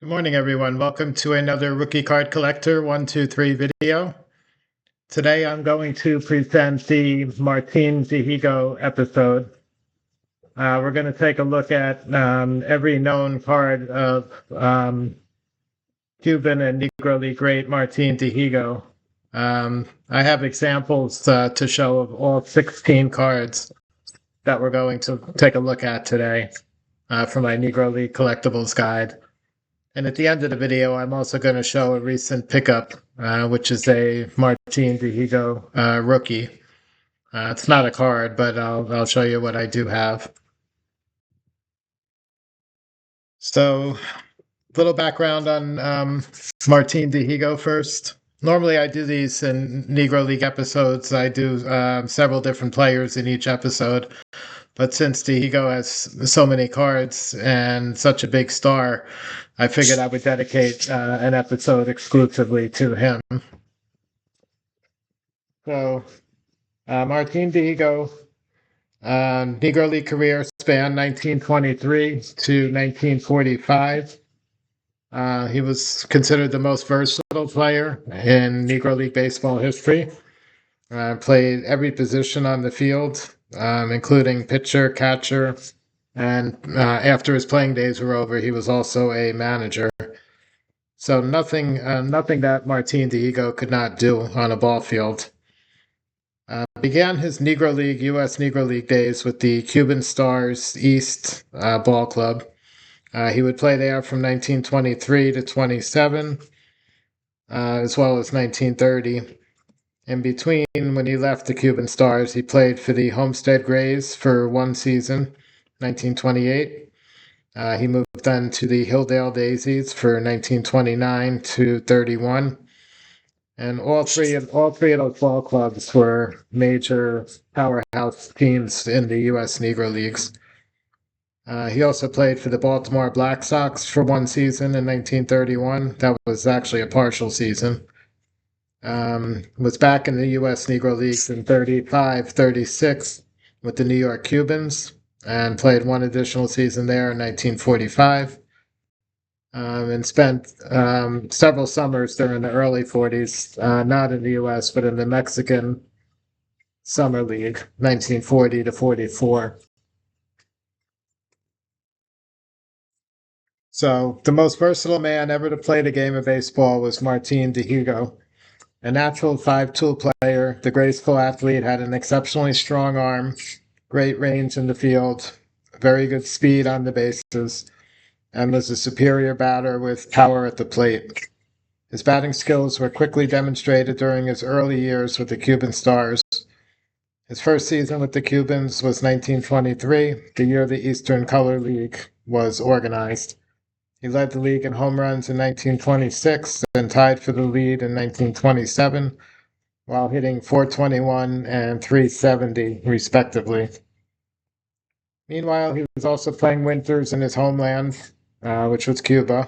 Good morning, everyone. Welcome to another Rookie Card Collector 123 video. Today I'm going to present the Martin Dihigo episode. We're going to take a look at every known card of Cuban and Negro League great Martin Dihigo. I have examples to show of all 16 cards that we're going to take a look at today for my Negro League collectibles guide. And at the end of the video, I'm also going to show a recent pickup, which is a Martin Dihigo rookie. It's not a card, but I'll show you what I do have. So, a little background on Martin Dihigo first. Normally, I do these in Negro League episodes. I do several different players in each episode. But since Dihigo has so many cards and such a big star, I figured I would dedicate an episode exclusively to him. So, Martin Dihigo, Negro League career spanned 1923 to 1945. He was considered the most versatile player in Negro League baseball history. Played every position on the field, including pitcher, catcher, and after his playing days were over, he was also a manager. So nothing that Martin Dihigo could not do on a ball field. Began his Negro League, U.S. Negro League days with the Cuban Stars East Ball Club. He would play there from 1923 to 27, as well as 1930. In between, when he left the Cuban Stars, he played for the Homestead Grays for one season, 1928. He moved then to the Hilldale Daisies for 1929 to 31. And all three of those ball clubs were major powerhouse teams in the U.S. Negro Leagues. He also played for the Baltimore Black Sox for one season in 1931. That was actually a partial season. Was back in the U.S. Negro Leagues in 35-36 with the New York Cubans and played one additional season there in 1945. And spent several summers during the early 40s, not in the U.S., but in the Mexican Summer League, 1940 to 44. So the most versatile man ever to play the game of baseball was Martin Dihigo. A natural five-tool player, the graceful athlete had an exceptionally strong arm, great range in the field, very good speed on the bases, and was a superior batter with power at the plate. His batting skills were quickly demonstrated during his early years with the Cuban Stars. His first season with the Cubans was 1923, the year the Eastern Color League was organized. He led the league in home runs in 1926 and tied for the lead in 1927, while hitting .421 and .370, respectively. Meanwhile, he was also playing winters in his homeland, which was Cuba.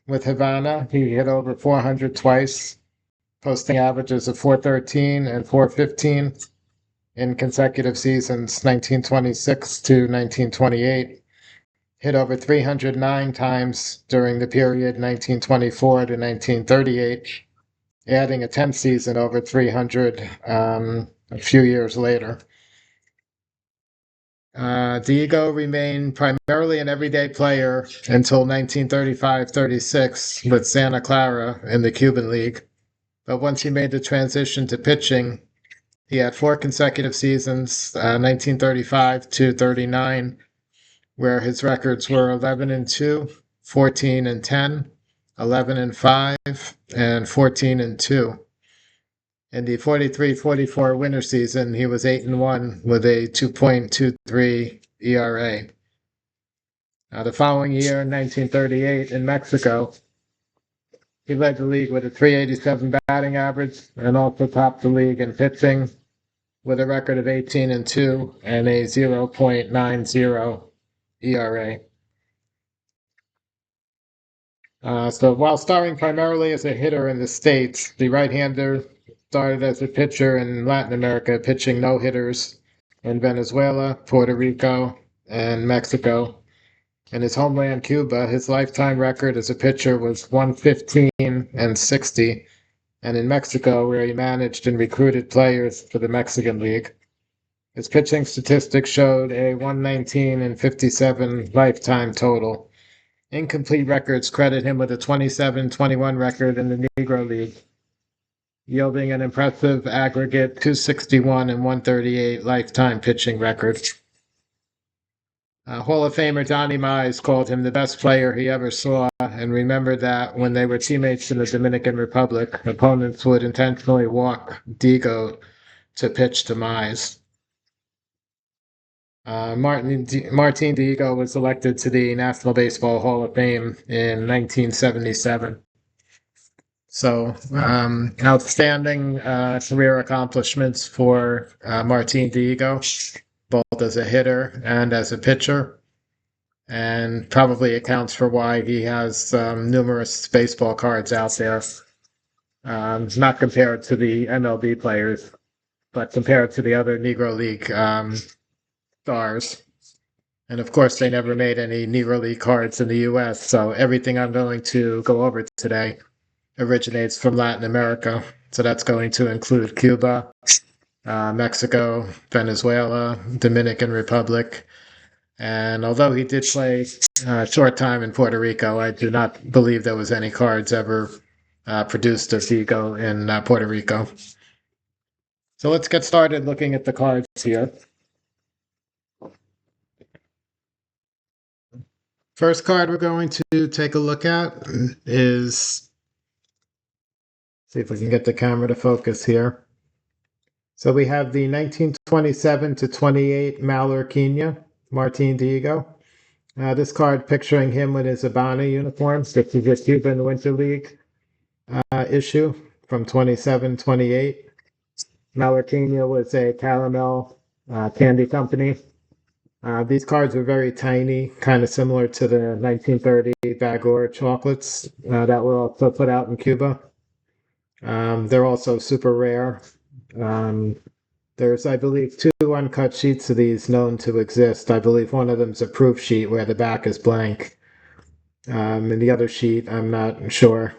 With Havana, he hit over 400 twice, posting averages of .413 and .415 in consecutive seasons, 1926 to 1928. Hit over 309 times during the period 1924 to 1938, adding a 10th season over 300 a few years later. Dihigo remained primarily an everyday player until 1935-36 with Santa Clara in the Cuban League. But once he made the transition to pitching, he had 4 consecutive seasons, 1935 to 39, where his records were 11-2, 14-10, 11-5, and 14-2. In the 43-44 winter season, he was 8-1 with a 2.23 ERA. The following year, 1938, in Mexico, he led the league with a .387 batting average and also topped the league in pitching with a record of 18-2 and a 0.90 ERA. So while starring primarily as a hitter in the States, the right-hander started as a pitcher in Latin America, pitching no-hitters in Venezuela, Puerto Rico, and Mexico. In his homeland, Cuba, his lifetime record as a pitcher was 115 and 60. And in Mexico, where he managed and recruited players for the Mexican League, his pitching statistics showed a 119 and 57 lifetime total. Incomplete records credit him with a 27-21 record in the Negro League, yielding an impressive aggregate 261 and 138 lifetime pitching record. Hall of Famer Donnie Mize called him the best player he ever saw, and remembered that when they were teammates in the Dominican Republic, opponents would intentionally walk Dihigo to pitch to Mize. Martin Dihigo was elected to the National Baseball Hall of Fame in 1977. So, outstanding career accomplishments for Martin Dihigo, both as a hitter and as a pitcher, and probably accounts for why he has numerous baseball cards out there. Not compared to the MLB players, but compared to the other Negro League stars. And of course, they never made any Negro League cards in the US, so everything I'm going to go over today originates from Latin America. So that's going to include Cuba, Mexico, Venezuela, Dominican Republic. And although he did play a short time in Puerto Rico, I do not believe there was any cards ever produced of Dihigo in Puerto Rico. So let's get started looking at the cards here. First card we're going to take a look at is, see if we can get the camera to focus here. So we have the 1927 to 28 Mallorquina, Martin Dihigo. This card picturing him with his Habana uniform. This is a Cuban Winter League issue from 27-28. Mallorquina was a caramel candy company. These cards were very tiny, kind of similar to the 1930 Bagor chocolates that were also put out in Cuba. They're also super rare. There's, I believe, 2 uncut sheets of these known to exist. I believe one of them's a proof sheet where the back is blank. And the other sheet, I'm not sure.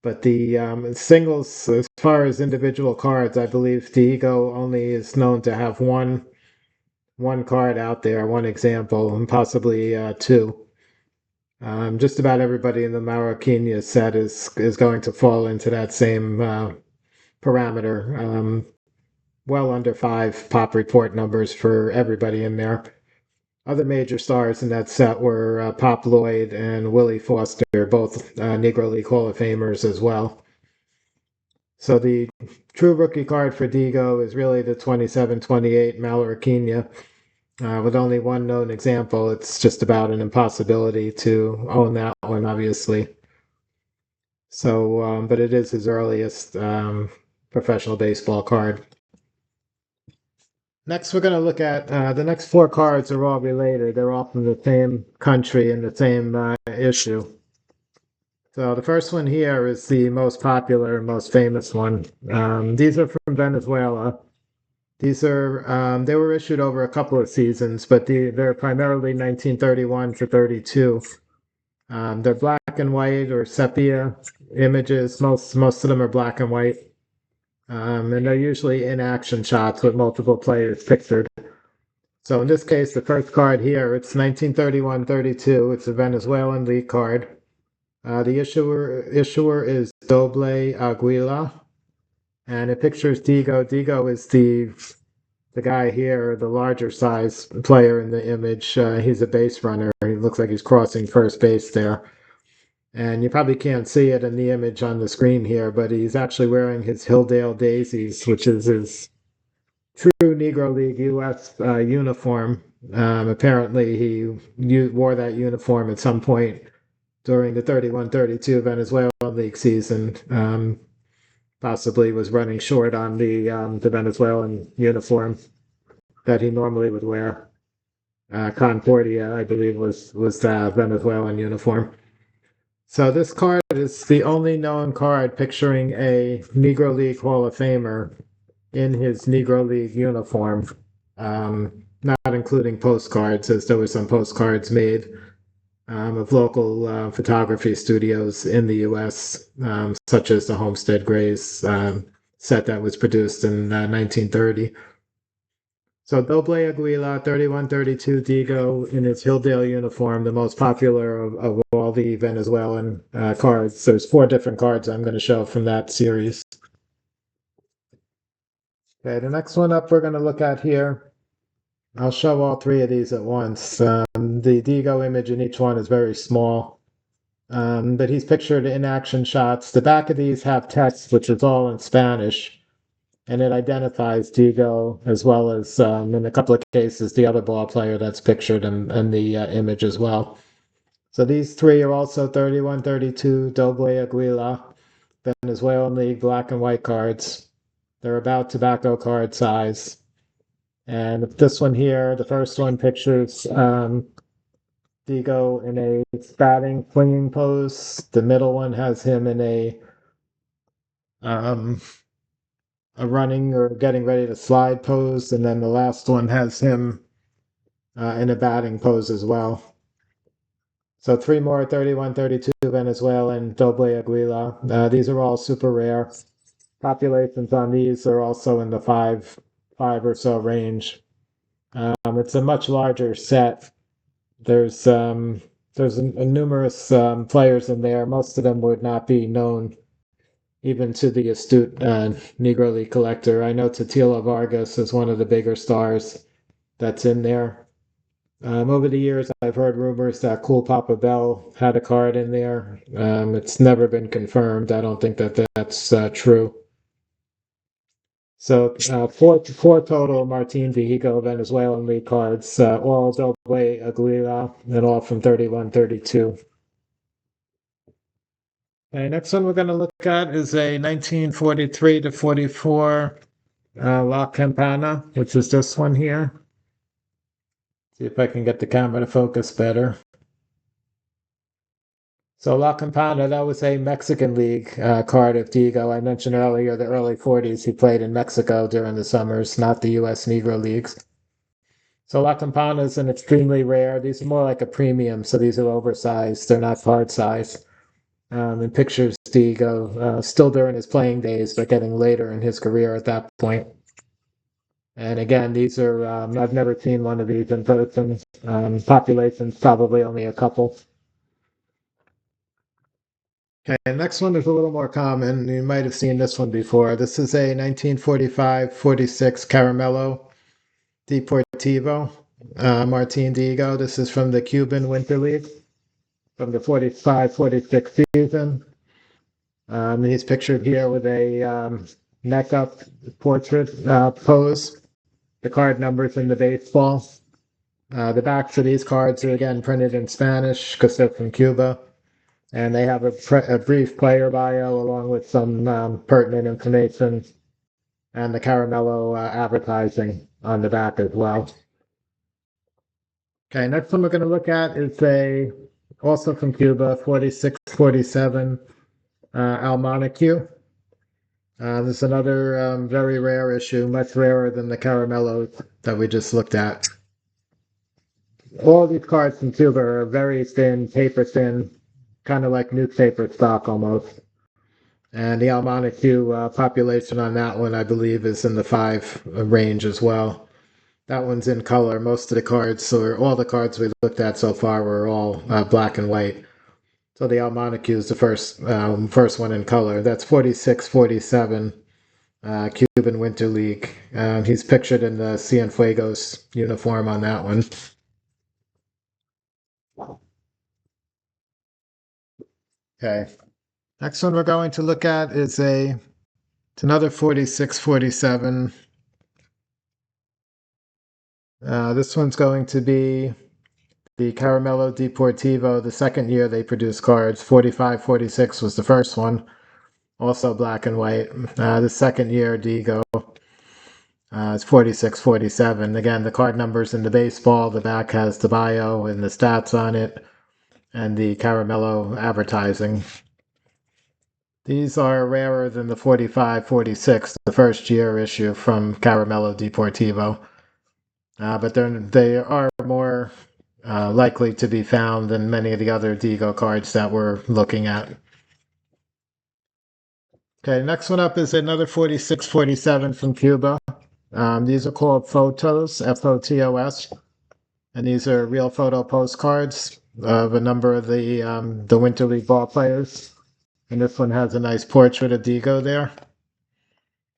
But the singles, as far as individual cards, I believe Dihigo only is known to have one card out there, one example, and possibly 2. Just about everybody in the Mallorquina set is going to fall into that same parameter. Well under 5 pop report numbers for everybody in there. Other major stars in that set were Pop Lloyd and Willie Foster, both Negro League Hall of Famers as well. So the true rookie card for Dihigo is really the 27-28 Mallorquina. With only one known example, it's just about an impossibility to own that one, obviously. So, but it is his earliest professional baseball card. Next, we're going to look at the next 4 cards are all related. They're all from the same country and the same issue. So the first one here is the most popular and most famous one. These are from Venezuela. These are they were issued over a couple of seasons, but they're primarily 1931 to 32. They're black and white or sepia images. Most of them are black and white. And they're usually in action shots with multiple players pictured. So in this case, the first card here, it's 1931-32. It's a Venezuelan League card. The issuer is Doble Aguila, and it pictures Dihigo. Dihigo is the guy here, the larger size player in the image. He's a base runner. He looks like he's crossing first base there. And you probably can't see it in the image on the screen here, but he's actually wearing his Hilldale Daisies, which is his true Negro League U.S. Uniform. Apparently, he wore that uniform at some point during the 31-32 Venezuelan League season. Possibly was running short on the Venezuelan uniform that he normally would wear. Concordia, I believe, was the Venezuelan uniform. So this card is the only known card picturing a Negro League Hall of Famer in his Negro League uniform, not including postcards, as there were some postcards made of local photography studios in the US, such as the Homestead Grays set that was produced in 1930. So Doble Aguila 3132 Digo in its Hilldale uniform, the most popular of all the Venezuelan cards. There's four different cards I'm going to show from that series. Okay, the next one up we're going to look at here. I'll show all three of these at once. The Digo image in each one is very small, but he's pictured in action shots. The back of these have text, which is all in Spanish, and it identifies Digo as well as, in a couple of cases, the other ball player that's pictured in the image as well. So these three are also 3132 Doble Aguila, Venezuelan League black and white cards. They're about tobacco card size. And this one here, the first one pictures Digo in a batting swinging pose. The middle one has him in um, a running or getting ready to slide pose, and then the last one has him in a batting pose as well. So three more 31-32 Venezuelan Doble Aguila. These are all super rare. Populations on these are also in the five or so range. It's a much larger set. There's numerous players in there. Most of them would not be known even to the astute Negro League collector. I know Totila Vargas is one of the bigger stars that's in there. Over the years, I've heard rumors that Cool Papa Bell had a card in there. It's never been confirmed. I don't think that that's true. So four total Martin Dihigo Venezuelan League cards, all Doble Aguila, and all from 31-32. Okay, next one we're going to look at is a 1943 to 44 La Campana, which is this one here. See if I can get the camera to focus better. So La Campana, that was a Mexican League card of Diego. I mentioned earlier the early 40s. He played in Mexico during the summers, not the U.S. Negro Leagues. So La Campana is an extremely rare. These are more like a premium, so these are oversized. They're not card size. And pictures Diego still during his playing days, but getting later in his career at that point. And again, these are, I've never seen one of these in person. Population's probably only a couple. Okay, next one is a little more common. You might have seen this one before. This is a 1945-46 Caramello Deportivo, Martin Diego. This is from the Cuban Winter League, from the 45-46 season. He's pictured here with a neck up portrait pose. The card numbers in the baseball. The backs of these cards are again printed in Spanish because they're from Cuba. And they have a brief player bio along with some pertinent information and the Caramello advertising on the back as well. Okay, next one we're going to look at is also from Cuba, 46-47 Almanaque. This is another very rare issue, much rarer than the Caramellos that we just looked at. All these cards from Cuba are very thin, paper thin, kind of like newspaper stock almost. And the Almanaque population on that one, I believe, is in the 5 range as well. That one's in color. Most of the cards, or all the cards we looked at so far, were all black and white. So the Almanaque is the first one in color. That's 46-47 Cuban Winter League. He's pictured in the Cienfuegos uniform on that one. Okay. Next one we're going to look at is it's another 46-47. This one's going to be the Caramello Deportivo, the second year they produced cards. 45-46 was the first one, also black and white. The second year, Digo, is 46-47. Again, the card numbers in the baseball, the back has the bio and the stats on it, and the Caramello advertising. These are rarer than the 45-46, the first year issue from Caramello Deportivo. But they are more likely to be found than many of the other Dihigo cards that we're looking at. Okay, next one up is another 4647 from Cuba. These are called photos, Fotos, and these are real photo postcards of a number of the Winter League ball players. And this one has a nice portrait of Dihigo there.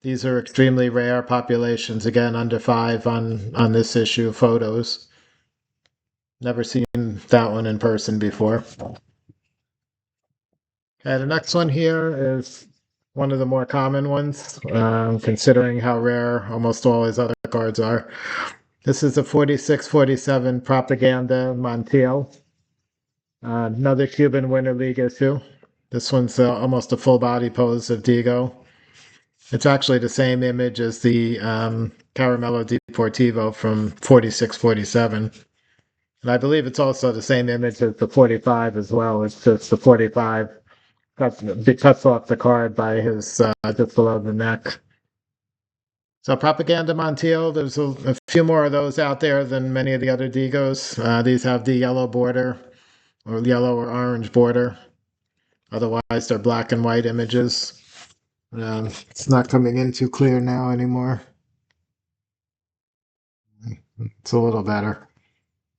These are extremely rare populations, again, under 5 on this issue of photos. Never seen that one in person before. Okay, the next one here is one of the more common ones, considering how rare almost all his other cards are. This is a 4647 Propaganda Montiel, another Cuban Winter League issue. This one's almost a full body pose of Dihigo. It's actually the same image as the Caramello Deportivo from 4647. And I believe it's also the same image as the 45 as well. It's just the 45 cuts off the card by his just below the neck. So Propaganda Montiel, there's a few more of those out there than many of the other Digos. These have the yellow border, or yellow or orange border. Otherwise, they're black and white images. It's not coming in too clear now anymore. It's a little better.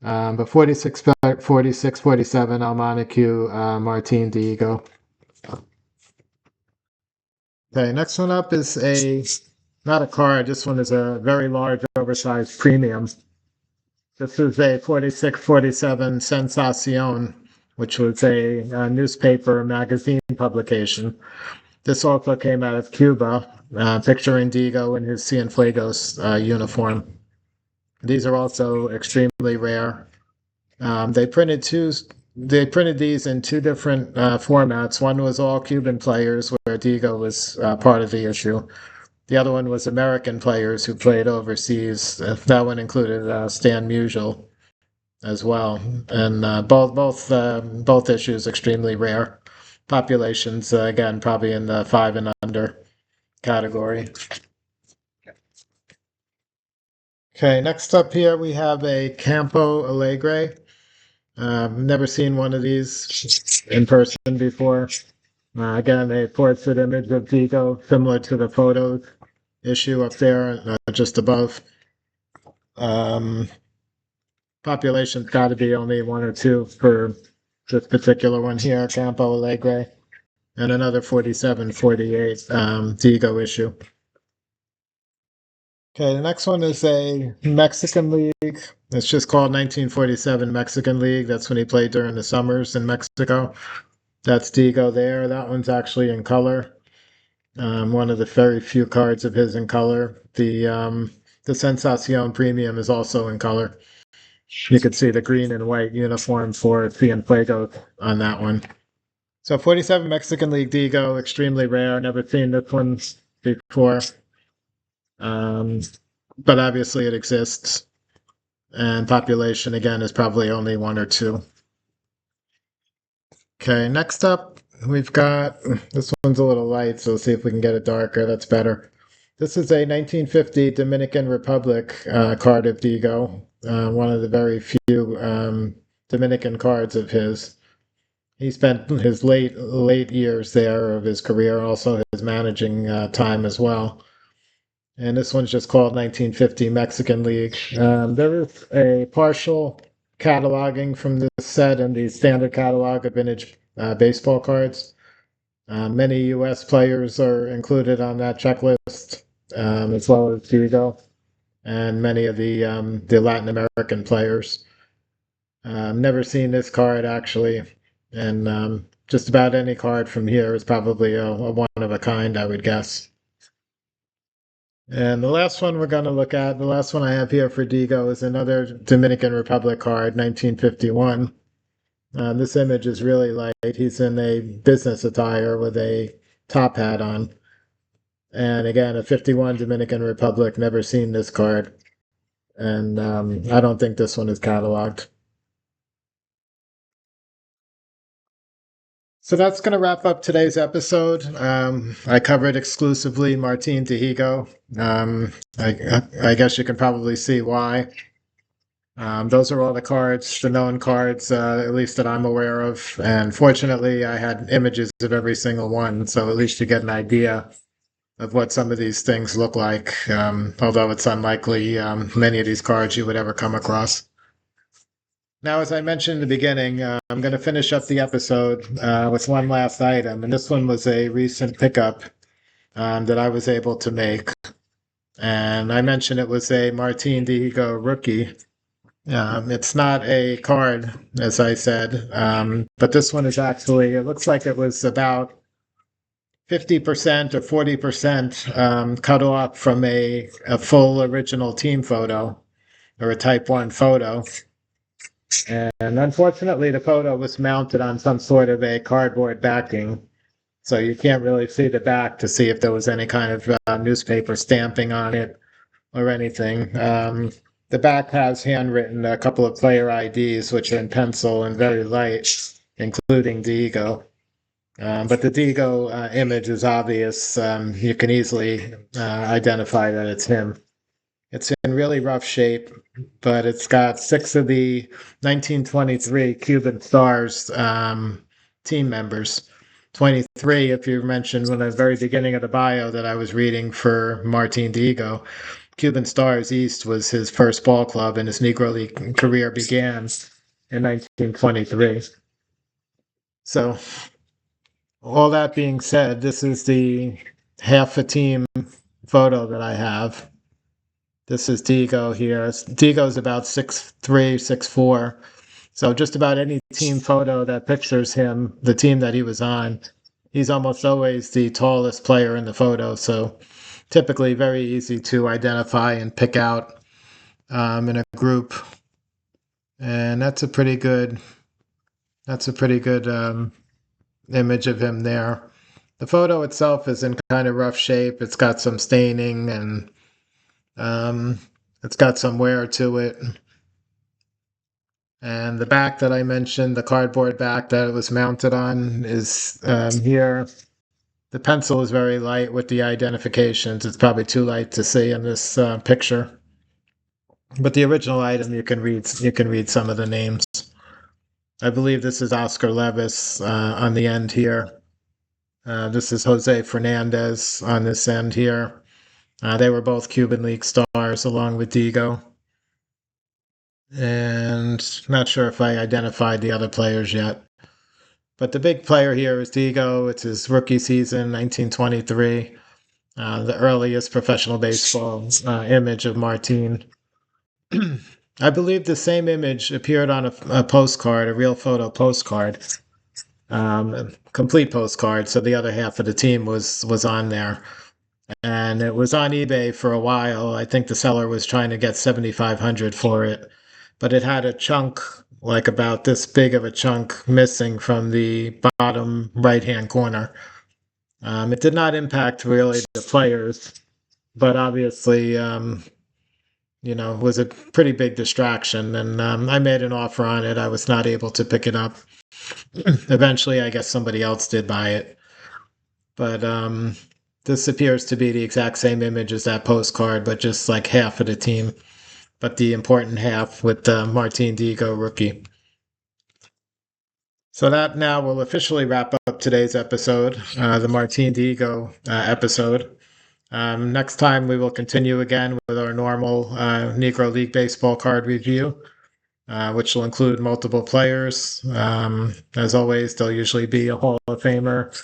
But 46, 46, 47, Almanac Martin Dihigo. Okay, next one up is not a card, this one is a very large, oversized premium. This is a 4647 Sensacion, which was a newspaper magazine publication. This also came out of Cuba, picturing Dihigo in his Cienfuegos uniform. These are also extremely rare. They printed these in 2 different formats. One was all Cuban players, where Dihigo was part of the issue. The other one was American players who played overseas. That one included Stan Musial as well, and both issues extremely rare. Populations again probably in the 5 and under category. Okay, next up here we have a Campo Alegre. Never seen one of these in person before. Again, a portrait image of Dihigo, similar to the photos issue up there, just above. Population's got to be only 1 or 2 for this particular one here, Campo Alegre, and another 4748 Dihigo issue. Okay, the next one is a Mexican League. It's just called 1947 Mexican League. That's when he played during the summers in Mexico. That's Dihigo there. That one's actually in color. One of the very few cards of his in color. The Sensacion Premium is also in color. You could see the green and white uniform for Cienfuegos on that one. So 47 Mexican League Dihigo, extremely rare. Never seen this one before. But obviously it exists. And population, again, is probably only 1 or 2. Okay, next up, we've got, this one's a little light, so let's see if we can get it darker. That's better. This is a 1950 Dominican Republic card of Dihigo, one of the very few Dominican cards of his. He spent his late years there of his career, also his managing time as well. And this one's just called 1950 Mexican League. There is a partial cataloging from this set in the standard catalog of vintage baseball cards. Many U.S. players are included on that checklist, as well as Dihigo, and many of the Latin American players. Never seen this card actually, and just about any card from here is probably a one of a kind, I would guess. And the last one we're going to look at, the last one I have here for Dihigo, is another Dominican Republic card, 1951. This image is really light. He's in a business attire with a top hat on. And again, a 51 Dominican Republic, never seen this card. And I don't think this one is cataloged. So that's going to wrap up today's episode. I covered exclusively Martin Dihigo. I guess you can probably see why. Those are all the cards, the known cards, at least that I'm aware of. And fortunately, I had images of every single one, so at least you get an idea of what some of these things look like. Although it's unlikely many of these cards you would ever come across. Now, as I mentioned in the beginning, I'm going to finish up the episode with one last item, and this one was a recent pickup that I was able to make. And I mentioned it was a Martin Dihigo rookie. It's not a card, as I said, but this one is actually, it looks like it was about 50% or 40% cut off from a full original team photo or a Type 1 photo. And unfortunately, the photo was mounted on some sort of a cardboard backing. So you can't really see the back to see if there was any kind of newspaper stamping on it or anything. The back has handwritten a couple of player IDs, which are in pencil and very light, including Dihigo. But the Dihigo image is obvious. You can easily identify that it's him. It's in really rough shape, but it's got 6 of the 1923 Cuban Stars team members. 23, if you mentioned when the very beginning of the bio that I was reading for Martin Dihigo, Cuban Stars East was his first ball club, and his Negro League career began in 1923. So, all that being said, this is the half a team photo that I have. This is Dihigo here. Dihigo's about 6'3", 6'4". So just about any team photo that pictures him, the team that he was on, he's almost always the tallest player in the photo. So typically very easy to identify and pick out in a group. And that's a pretty good image of him there. The photo itself is in kind of rough shape. It's got some staining and it's got some wear to it. And the back that I mentioned, the cardboard back that it was mounted on, is here. The pencil is very light with the identifications. It's probably too light to see in this picture. But the original item, you can read some of the names. I believe this is Oscar Levis on the end here. This is Jose Fernandez on this end here. They were both Cuban League stars along with Dihigo. And not sure if I identified the other players yet. But the big player here is Dihigo. It's his rookie season, 1923. The earliest professional baseball image of Martin. I believe the same image appeared on a postcard, a real photo postcard, a complete postcard. So the other half of the team was on there. And it was on eBay for a while. I think the seller was trying to get $7,500 for it. But it had a chunk, like about this big of a chunk, missing from the bottom right-hand corner. It did not impact really the players, but obviously, was a pretty big distraction. And I made an offer on it. I was not able to pick it up. Eventually, I guess somebody else did buy it. But this appears to be the exact same image as that postcard, but just like half of the team. But the important half with Martin Dihigo rookie. So that now will officially wrap up today's episode, the Martin Dihigo episode. Next time we will continue again with our normal Negro League baseball card review, which will include multiple players. As always, there'll usually be a Hall of Famer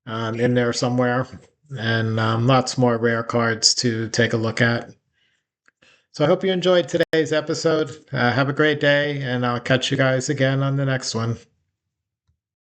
in there somewhere, and lots more rare cards to take a look at. So I hope you enjoyed today's episode. Have a great day, and I'll catch you guys again on the next one.